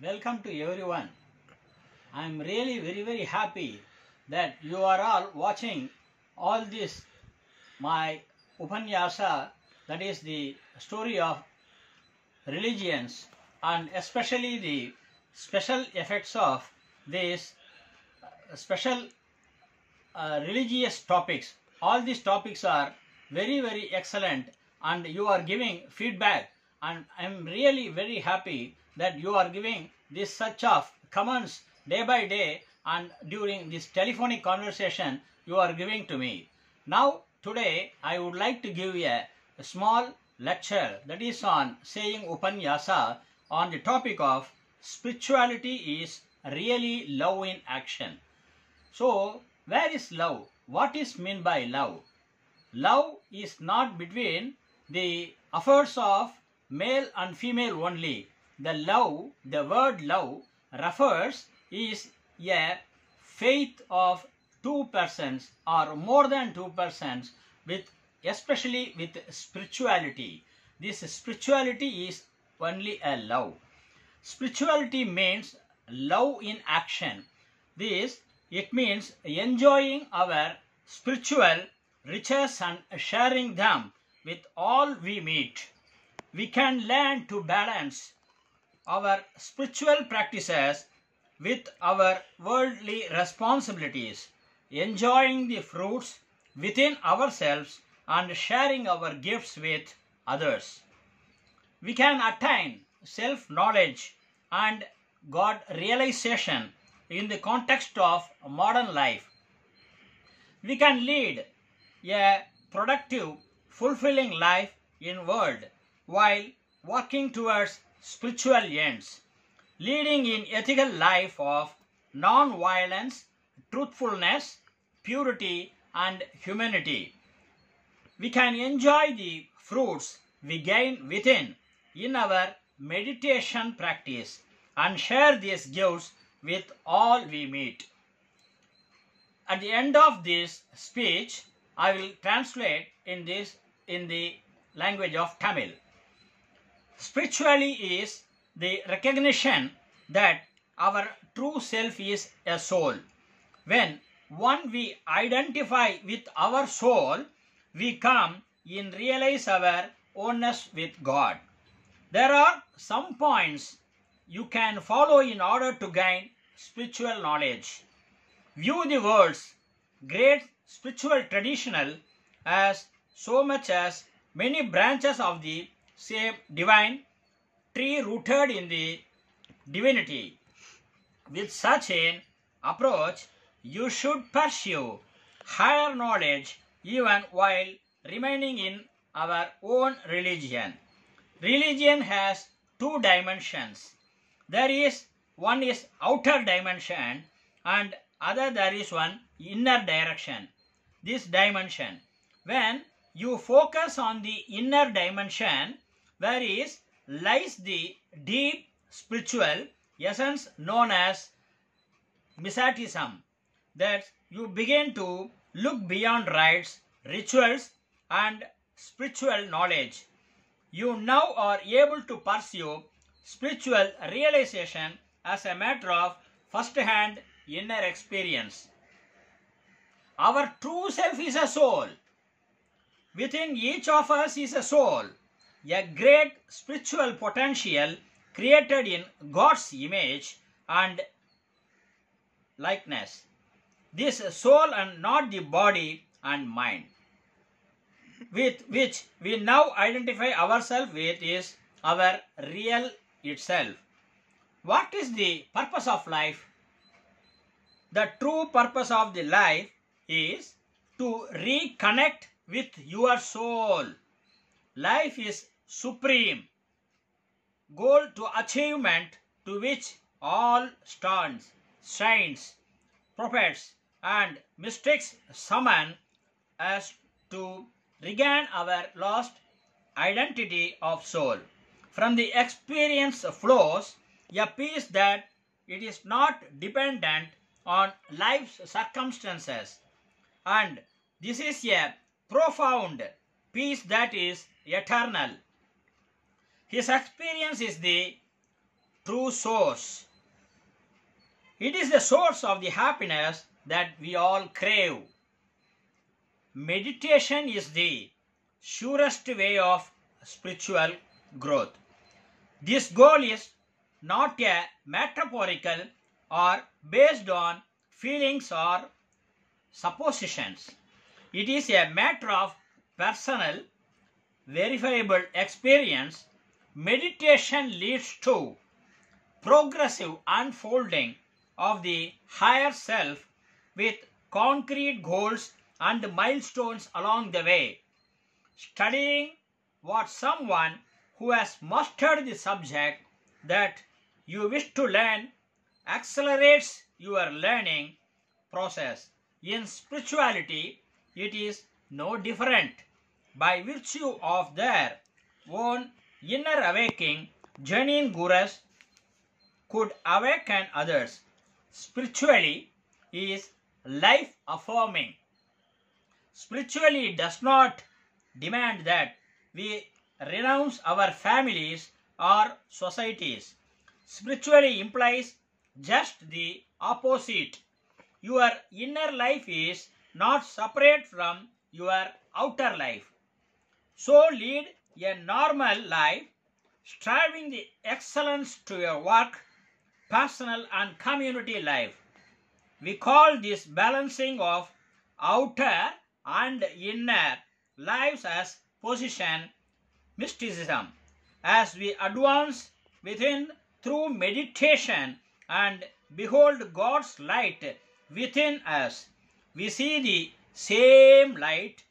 Welcome to everyone. I am really very happy that you are all watching all this my Upanyasa, that is the story of religions, and especially the special effects of these special religious topics. All these topics are very excellent, and you are giving feedback, and I am really very happy that you are giving this such of comments day by day, and during this telephonic conversation you are giving to me. Now today I would like to give a small lecture that is on saying Upanyasa on the topic of spirituality is really love in action. So, where is love? What is meant by love? Love is not between the affairs of male and female only. The word love refers is a faith of two persons or more than two persons especially with spirituality. This spirituality is only a love. Spirituality means love in action. It means enjoying our spiritual riches and sharing them with all we meet. We can learn to balance our spiritual practices with our worldly responsibilities, enjoying the fruits within ourselves and sharing our gifts with others. We can attain self-knowledge and God realization in the context of modern life. We can lead a productive, fulfilling life in world while working towards spiritual ends, leading in ethical life of non-violence, truthfulness, purity and humanity. We can enjoy the fruits we gain within in our meditation practice and share these gifts with all we meet. At the end of this speech, I will translate in the language of Tamil. Spiritually is the recognition that our true self is a soul. When we identify with our soul, we come in realize our oneness with God. There are some points you can follow in order to gain spiritual knowledge. View the world's great spiritual traditional as so much as many branches of the same divine tree rooted in the divinity. With such an approach, you should pursue higher knowledge even while remaining in our own religion. Religion has two dimensions. One is outer dimension and there is one inner direction. This dimension, when you focus on the inner dimension, lies the deep spiritual essence known as mysticism, that you begin to look beyond rites, rituals and spiritual knowledge. You now are able to pursue spiritual realization as a matter of first-hand inner experience. Our true self is a soul. Within each of us is a soul, a great spiritual potential created in God's image and likeness. This soul and not the body and mind with which we now identify ourselves with is our real itself. What is the purpose of life? The true purpose of the life is to reconnect with your soul. Life is supreme goal to achievement to which all stars, saints, prophets and mystics summon us to regain our lost identity of soul. From the experience flows a peace that it is not dependent on life's circumstances, and this is a profound peace that is eternal. His experience is the true source. It is the source of the happiness that we all crave. Meditation is the surest way of spiritual growth. This goal is not a metaphorical or based on feelings or suppositions. It is a matter of personal, verifiable experience. Meditation leads to progressive unfolding of the higher self with concrete goals and milestones along the way. Studying what someone who has mastered the subject that you wish to learn accelerates your learning process. In spirituality, it is no different. By virtue of their own inner awakening, genuine gurus could awaken others. Spiritually is life affirming. Spiritually does not demand that we renounce our families or societies. Spiritually implies just the opposite. Your inner life is not separate from your outer life. So lead a normal life, striving the excellence to your work, personal and community life. We call this balancing of outer and inner lives as position mysticism. As we advance within through meditation and behold God's light within us, we see the same light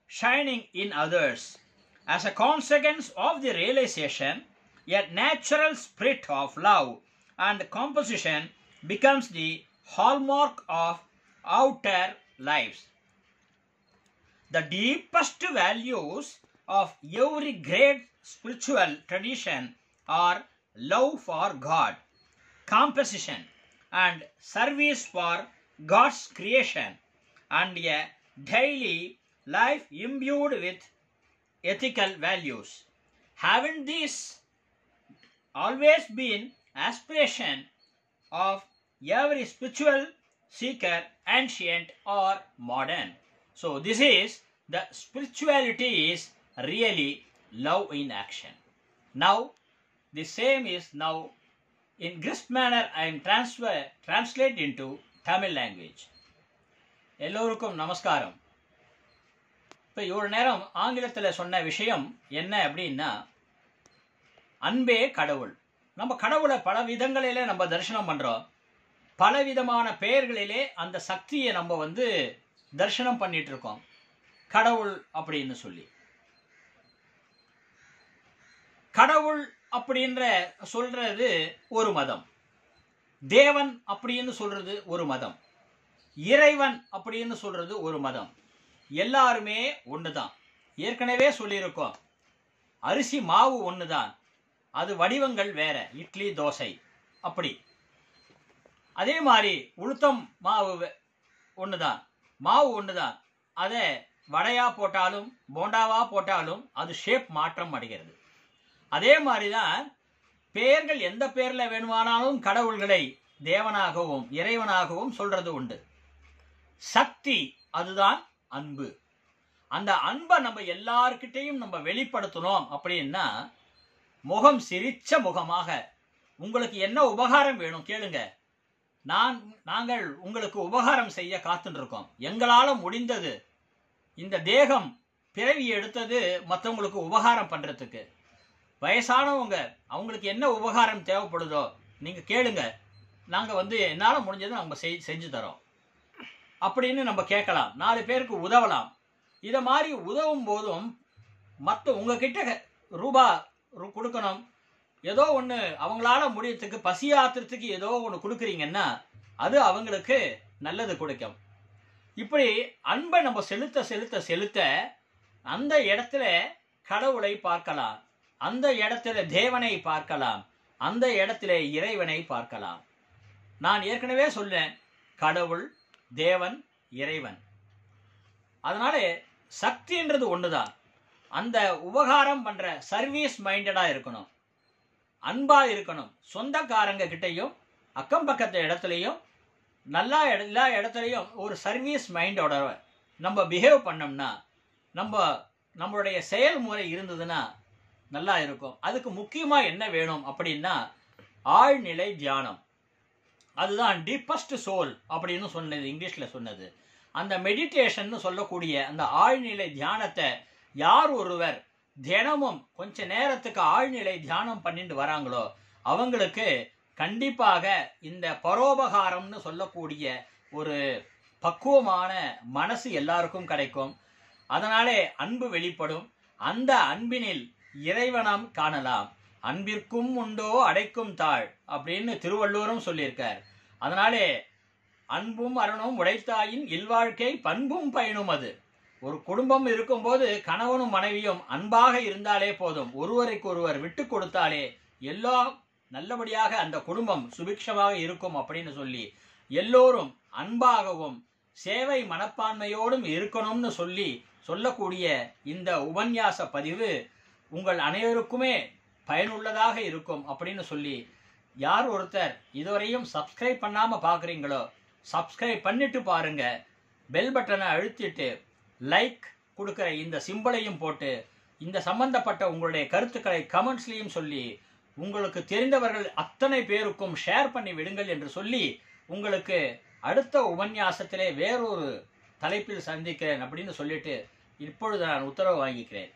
shining in others. As a consequence of the realization, a natural spirit of love and composition becomes the hallmark of outer lives. The deepest values of every great spiritual tradition are love for God, composition and service for God's creation, and a daily life imbued with ethical values. Haven't these always been aspiration of every spiritual seeker, ancient or modern? So this is the spirituality is really love in action. Now the same is now in crisp manner I am translate into Tamil language. எல்லோருக்கும் நமஸ்காரம். இப்போ இவ்வளோ நேரம் ஆங்கிலத்தில் சொன்ன விஷயம் என்ன அப்படின்னா, அன்பே கடவுள். நம்ம கடவுளை பல விதங்களிலே நம்ம தரிசனம் பண்ணுறோம். பலவிதமான பெயர்களிலே அந்த சக்தியை நம்ம தரிசனம் பண்ணிட்டு இருக்கோம். கடவுள் அப்படின்னு சொல்லி, கடவுள் அப்படின்ற சொல்றது ஒரு மதம், தேவன் அப்படின்னு சொல்றது ஒரு மதம், இறைவன் அப்படின்னு சொல்றது ஒரு மதம். எல்லாருமே ஒண்ணுதான். ஏற்கனவே சொல்லியிருக்கோம், அரிசி மாவு ஒண்ணுதான், அது வடிவங்கள் வேற, இட்லி தோசை அப்படி. அதே மாதிரி உளுத்தம் மாவு ஒண்ணுதான், மாவு ஒண்ணுதான், அதை வடையா போட்டாலும் போண்டாவா போட்டாலும் அது ஷேப் மாற்றம் அடைகிறது. அதே மாதிரிதான் பெயர்கள் எந்த பெயர்ல வேணுமானாலும் கடவுள்களை தேவனாகவும் இறைவனாகவும் சொல்றது உண்டு. சக்தி அதுதான் அன்பு. அந்த அன்பை நம்ம எல்லார்கிட்டையும் நம்ம வெளிப்படுத்தணும் அப்படின்னா, முகம் சிரிச்ச முகமாக, உங்களுக்கு என்ன உபகாரம் வேணும் கேளுங்க, நாங்கள் உங்களுக்கு உபகாரம் செய்ய காத்துட்டு இருக்கோம். எங்களால முடிந்தது, இந்த தேகம் பிறவி எடுத்தது மற்றவங்களுக்கு உபகாரம் பண்றதுக்கு. வயசானவங்க அவங்களுக்கு என்ன உபகாரம் தேவைப்படுதோ நீங்க கேளுங்க, நாங்க என்னால முடிஞ்சதை நம்ம செஞ்சு தரோம் அப்படின்னு நம்ம கேட்கலாம். 4 பேருக்கு உதவலாம். இதை மாதிரி உதவும் போதும் மற்ற உங்ககிட்ட ரூபா கொடுக்கணும், ஏதோ ஒன்று அவங்களால முடியறதுக்கு, பசியாத்துறதுக்கு ஏதோ ஒன்று கொடுக்குறீங்கன்னா அது அவங்களுக்கு நல்லது கொடுக்கும். இப்படி அன்பை நம்ம செலுத்த செலுத்த செலுத்த அந்த இடத்துல கடவுளை பார்க்கலாம், அந்த இடத்துல தேவனை பார்க்கலாம், அந்த இடத்துல இறைவனை பார்க்கலாம். நான் ஏற்கனவே சொல்றேன், கடவுள், தேவன், இறைவன். அதனால சக்தின்றது ஒண்ணுதான். அந்த உபகாரம் பண்ற சர்வீஸ் மைண்டடா இருக்கணும். அன்பா இருக்கணும். சொந்தக்காரங்க கிட்டையும் அக்கம் பக்கத்து இடத்துலையும் நல்லா எல்லா இடத்துலையும் ஒரு சர்வீஸ் மைண்டோட நம்ம பிஹேவ் பண்ணோம்னா, நம்மளுடைய செயல்முறை இருந்ததுன்னா நல்லா இருக்கும். அதுக்கு முக்கியமா என்ன வேணும் அப்படின்னா ஆழ்நிலை தியானம். அதுதான் டீப்பஸ்ட் சோல் அப்படின்னு சொன்னது, இங்கிலீஷ்ல சொன்னது. அந்த மெடிடேஷன் சொல்லக்கூடிய அந்த ஆழ்நிலை தியானத்தை யார் ஒருவர் தினமும் கொஞ்ச நேரத்துக்கு ஆழ்நிலை தியானம் பண்ணிட்டு வராங்களோ அவங்களுக்கு கண்டிப்பாக இந்த பரோபகாரம்னு சொல்லக்கூடிய ஒரு பக்குவமான மனசு எல்லாருக்கும் கிடைக்கும். அதனாலே அன்பு வெளிப்படும். அந்த அன்பினில் இறைவனம் காணலாம். அன்பிற்கும் உண்டோ அடைக்கும் தாழ் அப்படின்னு திருவள்ளுவரும் சொல்லியிருக்கார். அதனாலே அன்பும் அருணும் உடைத்தாயின் இல்வாழ்க்கை பண்பும் பயனும். அது ஒரு குடும்பம் இருக்கும்போது கணவனும் மனைவியும் அன்பாக இருந்தாலே போதும், ஒருவருக்கு ஒருவர் விட்டு கொடுத்தாலே எல்லாம் நல்லபடியாக அந்த குடும்பம் சுபிக்ஷமாக இருக்கும் அப்படின்னு சொல்லி எல்லோரும் அன்பாகவும் சேவை மனப்பான்மையோடும் இருக்கணும்னு சொல்லக்கூடிய இந்த உபன்யாச பதிவு உங்கள் அனைவருக்குமே பயனுள்ளதாக இருக்கும் அப்படின்னு சொல்லி, யார் ஒருத்தர் இதுவரையும் சப்ஸ்கிரைப் பண்ணாம பாக்குறீங்களோ சப்ஸ்கிரைப் பண்ணிட்டு பாருங்க. பெல் பட்டனை அழுத்திட்டு லைக் கொடுக்கிற இந்த சிம்பளையும் போட்டு இந்த சம்பந்தப்பட்ட உங்களுடைய கருத்துக்களை கமெண்ட்ஸ்லையும் சொல்லி உங்களுக்கு தெரிந்தவர்கள் அத்தனை பேருக்கும் ஷேர் பண்ணி விடுங்கள் என்று சொல்லி, உங்களுக்கு அடுத்த உபன்யாசத்திலே வேறொரு தலைப்பில் சந்திக்கிறேன் அப்படின்னு சொல்லிட்டு இப்பொழுது நான் உத்தரவு வாங்கிக்கிறேன்.